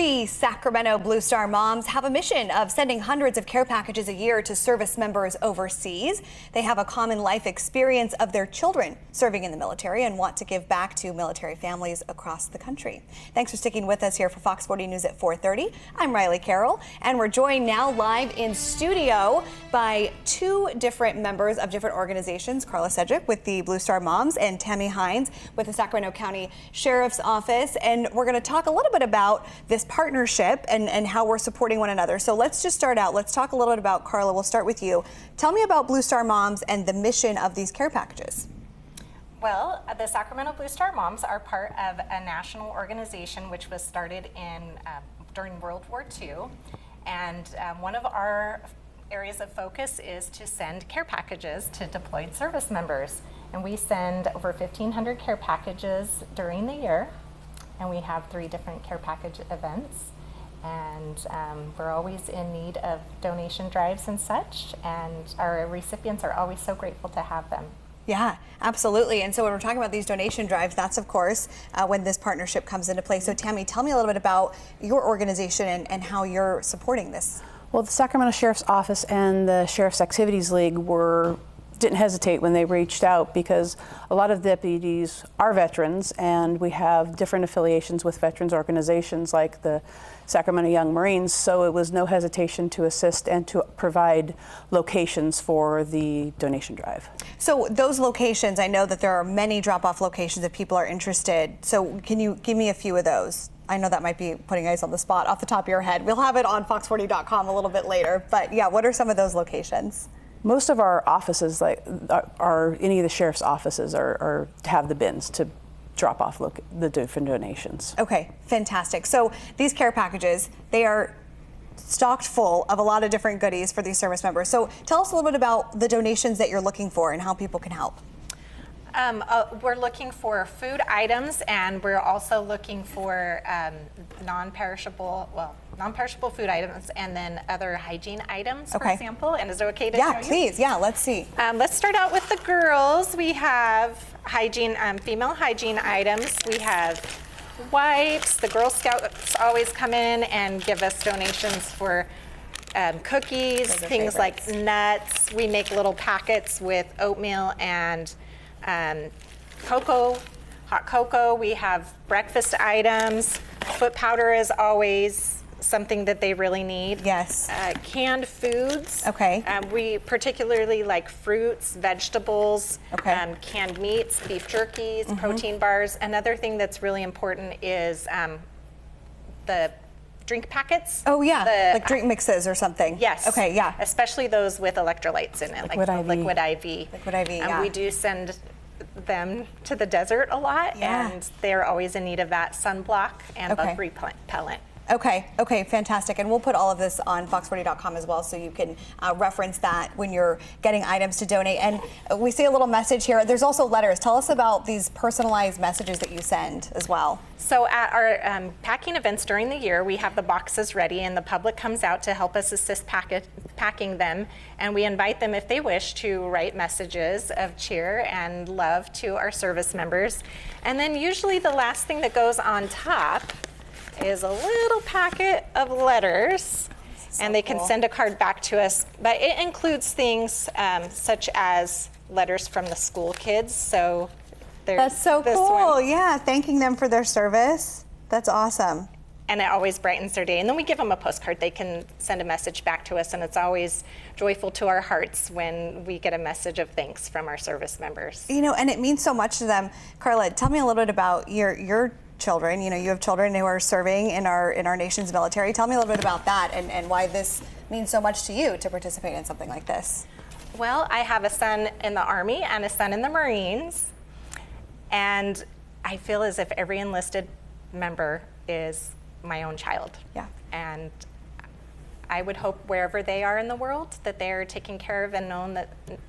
The Sacramento Blue Star Moms have a mission of sending hundreds of care packages a year to service members overseas. They have a common life experience of their children serving in the military and want to give back to military families across the country. Thanks for sticking with us here for Fox 40 News at 4:30. I'm Riley Carroll, and we're joined now live in studio by two different members of different organizations, Carla Cedric with the Blue Star Moms and Tammy Hines with the Sacramento County Sheriff's Office. And we're going to talk a little bit about this partnership and how we're supporting one another. So let's just start out. Let's talk a little bit about, Carla, we'll start with you. Tell me about Blue Star Moms and the mission of these care packages. Well, the Sacramento Blue Star Moms are part of a national organization which was started during World War II. And one of our areas of focus is to send care packages to deployed service members. And we send over 1,500 care packages during the year. And we have 3 different care package events, and we're always in need of donation drives and such, and our recipients are always so grateful to have them. Yeah, absolutely. And so when we're talking about these donation drives, that's of course when this partnership comes into play. So Tammy, tell me a little bit about your organization and how you're supporting this. Well, the Sacramento Sheriff's Office and the Sheriff's Activities League didn't hesitate when they reached out, because a lot of deputies are veterans, and we have different affiliations with veterans organizations like the Sacramento Young Marines, so it was no hesitation to assist and to provide locations for the donation drive. So those locations, I know that there are many drop-off locations if people are interested. So can you give me a few of those? I know that might be putting ice on the spot off the top of your head. We'll have it on fox40.com a little bit later, but yeah, what are some of those locations? Most of our offices, are any of the sheriff's offices, are have the bins to drop off the different donations. Okay, fantastic. So these care packages, they are stocked full of a lot of different goodies for these service members. So tell us a little bit about the donations that you're looking for and how people can help. We're looking for food items, and we're also looking for non-perishable food items, and then other hygiene items, for example. And is it okay to show you? Yeah, please. Yeah, let's see. Let's start out with the girls. We have hygiene, female hygiene items. We have wipes. The Girl Scouts always come in and give us donations for cookies, things like nuts. We make little packets with oatmeal and cocoa, hot cocoa. We have breakfast items. Foot powder is always something that they really need. Yes. Canned foods. Okay. We particularly like fruits, vegetables, canned meats, beef jerkies, protein bars. Another thing that's really important is the drink packets. Oh yeah, like drink mixes or something. Yes. Okay, yeah. Especially those with electrolytes in it, Liquid IV. Liquid IV. Liquid IV, yeah. We do send them to the desert a lot, and they're always in need of that sunblock and bug repellent. Okay, fantastic. And we'll put all of this on fox40.com as well, so you can reference that when you're getting items to donate. And we see a little message here. There's also letters. Tell us about these personalized messages that you send as well. So at our packing events during the year, we have the boxes ready, and the public comes out to help us assist packing them. And we invite them, if they wish, to write messages of cheer and love to our service members. And then usually the last thing that goes on top is a little packet of letters, and they can send a card back to us. But it includes things such as letters from the school kids. So that's so cool. Yeah, thanking them for their service. That's awesome. And it always brightens their day. And then we give them a postcard. They can send a message back to us, and it's always joyful to our hearts when we get a message of thanks from our service members. You know, and it means so much to them. Carla, tell me a little bit about your children. You know, you have children who are serving in our nation's military. Tell me a little bit about that and why this means so much to you to participate in something like this. Well, I have a son in the Army and a son in the Marines, and I feel as if every enlisted member is my own child. Yeah. And I would hope wherever they are in the world that they are taken care of and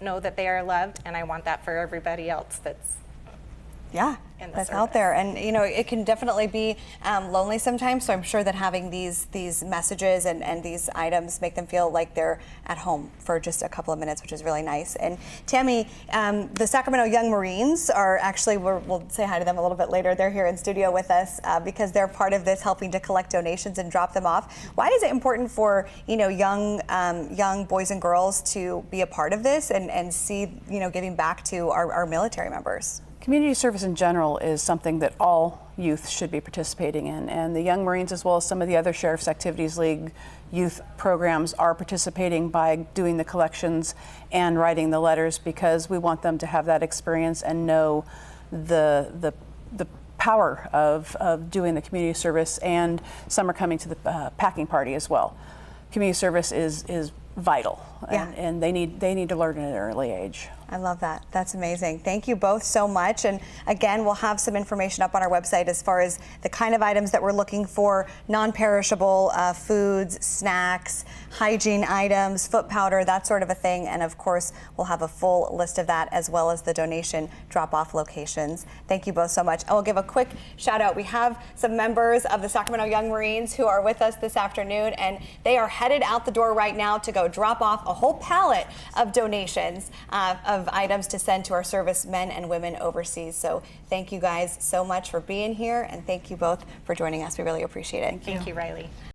know that they are loved, and I want that for everybody else that's Yeah, in the that's service. out there, and you know it can definitely be lonely sometimes. So I'm sure that having these messages and these items make them feel like they're at home for just a couple of minutes, which is really nice. And Tammy, the Sacramento Young Marines are actually, we'll say hi to them a little bit later. They're here in studio with us because they're part of this, helping to collect donations and drop them off. Why is it important for young boys and girls to be a part of this and see giving back to our military members? Community service in general is something that all youth should be participating in, and the Young Marines, as well as some of the other Sheriff's Activities League youth programs, are participating by doing the collections and writing the letters, because we want them to have that experience and know the power of doing the community service. And some are coming to the packing party as well. Community service is vital, and they need to learn at an early age. I love that. That's amazing. Thank you both so much. And again, we'll have some information up on our website as far as the kind of items that we're looking for: non-perishable foods, snacks, hygiene items, foot powder, that sort of a thing. And of course, we'll have a full list of that, as well as the donation drop-off locations. Thank you both so much. I will give a quick shout out. We have some members of the Sacramento Young Marines who are with us this afternoon, and they are headed out the door right now to go drop off a whole pallet of donations of items to send to our servicemen and women overseas. So thank you guys so much for being here, and thank you both for joining us. We really appreciate it. Thank you, Riley.